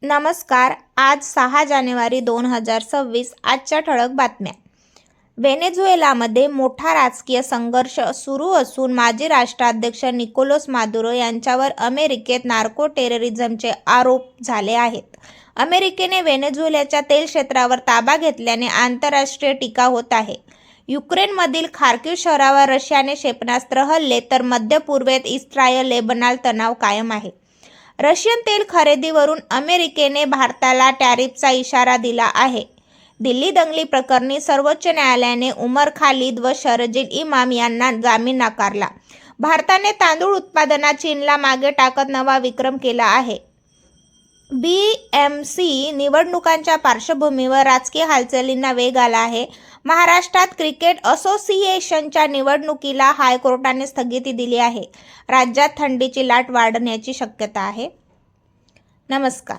नमस्कार. आज 6 जानेवारी 2026. आजच्या ठळक बातम्या. व्हेनेझुएलामध्ये मोठा राजकीय संघर्ष सुरू असून माजी राष्ट्राध्यक्ष निकोलस मादुरो यांच्यावर अमेरिकेत नार्को टेररिझमचे आरोप झाले आहेत. अमेरिकेने व्हेनेझुएलाच्या तेल क्षेत्रावर ताबा घेतल्याने आंतरराष्ट्रीय टीका होत आहे. युक्रेनमधील खार्किव्ह शहरावर रशियाने क्षेपणास्त्र हल्ले तर मध्य पूर्वेत इस्रायल लेबनान तणाव कायम आहे. रशियन तेल खरेदीवरून अमेरिकेने भारताला टॅरिफचा इशारा दिला आहे. दिल्ली दंगली प्रकरणी सर्वोच्च न्यायालयाने उमर खालिद व शरजील इमाम यांना जामीन नाकारला. भारताने तांदूळ उत्पादनात चीनला मागे टाकत नवा विक्रम केला आहे. BMC निवडणुकांच्या पार्श्वभूमीवर राजकीय हालचालींना वेग आला आहे. महाराष्ट्रात क्रिकेट असोसिएशनच्या निवडणुकीला हायकोर्टाने स्थगिती दिली आहे. राज्यात थंडीची लाट वाढण्याची शक्यता आहे. नमस्कार.